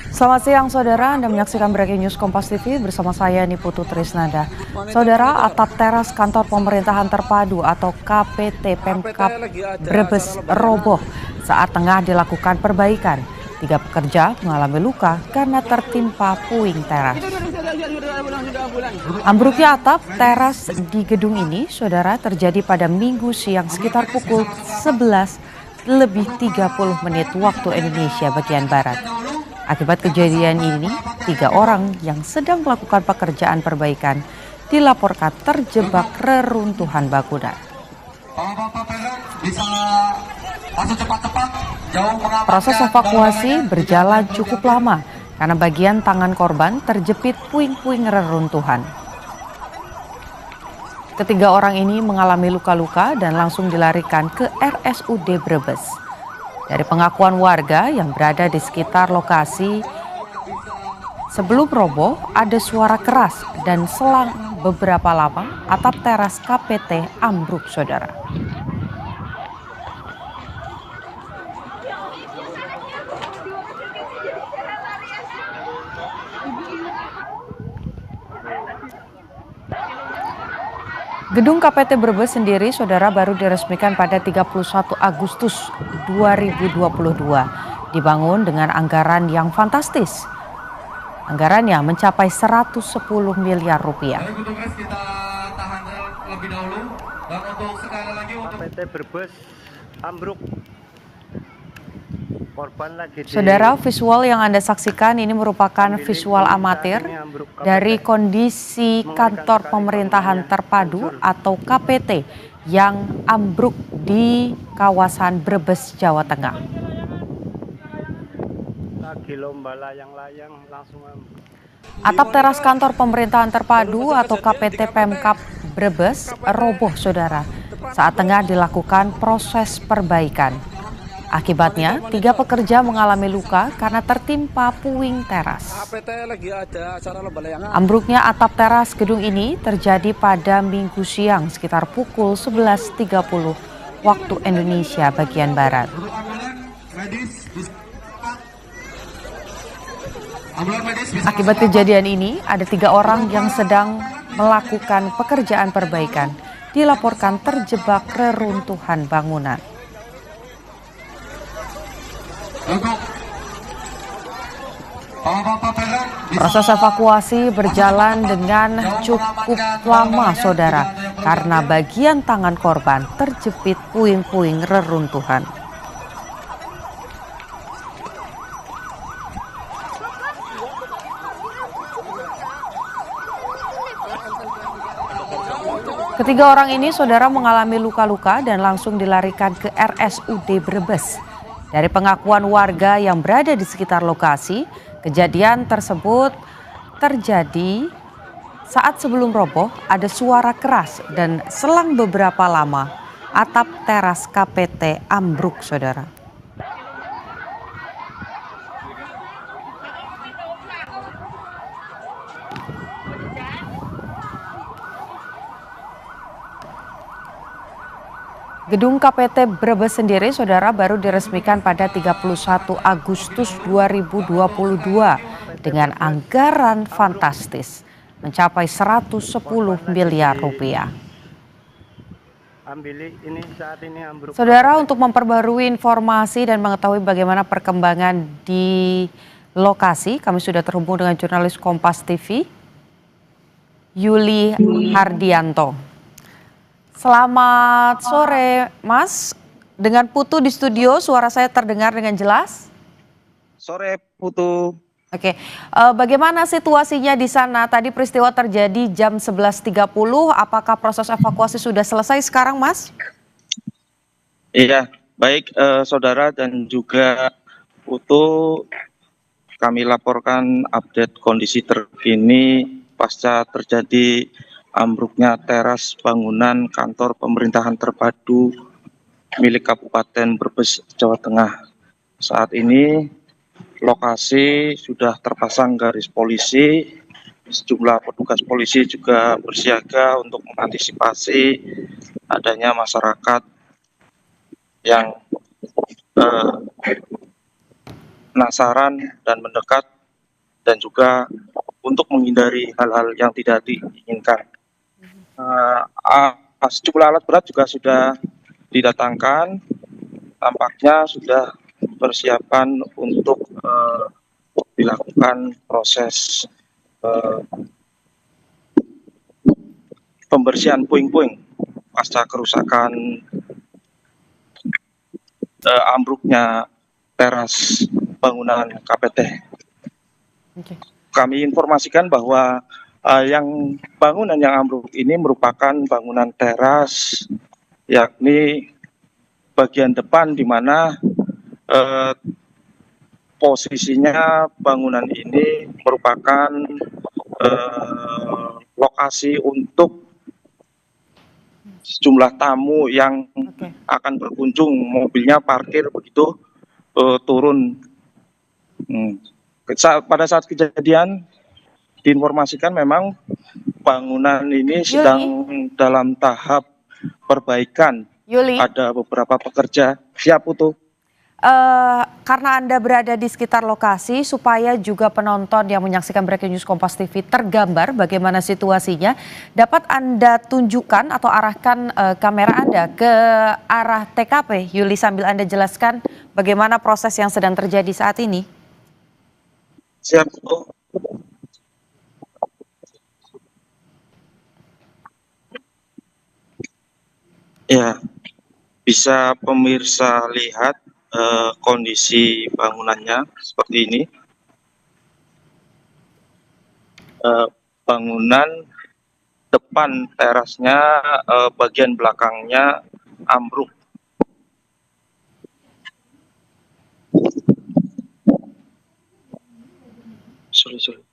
Selamat siang saudara, Anda menyaksikan Breaking News Kompas TV bersama saya Niputu Trisnanda. Saudara, atap teras kantor pemerintahan terpadu atau KPT Pemkab Brebes roboh saat tengah dilakukan perbaikan. 3 pekerja mengalami luka karena tertimpa puing teras. Ambruknya atap teras di gedung ini, saudara, terjadi pada Minggu siang sekitar pukul 11:30 waktu Indonesia bagian Barat. Akibat kejadian ini, 3 orang yang sedang melakukan pekerjaan perbaikan dilaporkan terjebak reruntuhan bangunan. Proses evakuasi berjalan cukup lama karena bagian tangan korban terjepit puing-puing reruntuhan. Ketiga orang ini mengalami luka-luka dan langsung dilarikan ke RSUD Brebes. Dari pengakuan warga yang berada di sekitar lokasi, sebelum roboh ada suara keras dan selang beberapa lama atap teras KPT ambruk, saudara. Gedung KPT Brebes sendiri, saudara, baru diresmikan pada 31 Agustus 2022. Dibangun dengan anggaran yang fantastis. Anggarannya mencapai 110 miliar rupiah. Kita tahan lebih dahulu. Dan untuk sekali lagi untuk KPT Brebes ambruk. Korban lagi di... Saudara, visual yang Anda saksikan ini merupakan visual amatir dari kondisi kantor pemerintahan terpadu atau KPT yang ambruk di kawasan Brebes, Jawa Tengah. Lagi lomba layang-layang langsung ambruk. Atap teras kantor pemerintahan terpadu atau KPT Pemkab Brebes roboh, saudara, saat tengah dilakukan proses perbaikan. Akibatnya, 3 pekerja mengalami luka karena tertimpa puing teras. Ambruknya atap teras gedung ini terjadi pada Minggu siang sekitar pukul 11:30 waktu Indonesia bagian Barat. Akibat kejadian ini, ada 3 orang yang sedang melakukan pekerjaan perbaikan dilaporkan terjebak reruntuhan bangunan. Proses evakuasi berjalan dengan cukup lama, saudara, karena bagian tangan korban terjepit puing-puing reruntuhan. Ketiga orang ini, saudara, mengalami luka-luka dan langsung dilarikan ke RSUD Brebes. Dari pengakuan warga yang berada di sekitar lokasi, kejadian tersebut terjadi saat sebelum roboh ada suara keras dan selang beberapa lama atap teras KPT ambruk, saudara. Gedung KPT Brebes sendiri, saudara, baru diresmikan pada 31 Agustus 2022 dengan anggaran fantastis mencapai 110 miliar rupiah. Saudara, untuk memperbarui informasi dan mengetahui bagaimana perkembangan di lokasi, kami sudah terhubung dengan jurnalis Kompas TV, Yuli Hardianto. Selamat sore, Mas. Dengan Putu di studio, suara saya terdengar dengan jelas? Sore, Putu. Oke, bagaimana situasinya di sana? Tadi peristiwa terjadi jam 11.30, apakah proses evakuasi sudah selesai sekarang, Mas? Iya, baik saudara dan juga Putu, kami laporkan update kondisi terkini pasca terjadi ambruknya teras bangunan kantor pemerintahan terpadu milik Kabupaten Brebes, Jawa Tengah. Saat ini lokasi sudah terpasang garis polisi, sejumlah petugas polisi juga bersiaga untuk mengantisipasi adanya masyarakat yang penasaran dan mendekat, dan juga untuk menghindari hal-hal yang tidak diinginkan. Sejumlah alat berat juga sudah didatangkan, tampaknya sudah persiapan untuk dilakukan proses pembersihan puing-puing pasca kerusakan ambruknya teras bangunan KPT. Oke. Kami informasikan bahwa yang bangunan yang ambruk ini merupakan bangunan teras, yakni bagian depan di mana posisinya bangunan ini merupakan lokasi untuk sejumlah tamu yang Oke. akan berkunjung, mobilnya parkir begitu turun. Pada saat kejadian diinformasikan memang bangunan ini sedang dalam tahap perbaikan. Yuli, Ada beberapa pekerja. Siap, Putu. karena Anda berada di sekitar lokasi, supaya juga penonton yang menyaksikan Breaking News Kompas TV tergambar bagaimana situasinya, dapat Anda tunjukkan atau arahkan kamera Anda ke arah TKP, Yuli, sambil Anda jelaskan bagaimana proses yang sedang terjadi saat ini. Siap, Putu. Ya, bisa pemirsa lihat kondisi bangunannya seperti ini. Bangunan depan terasnya bagian belakangnya ambruk. Sorry.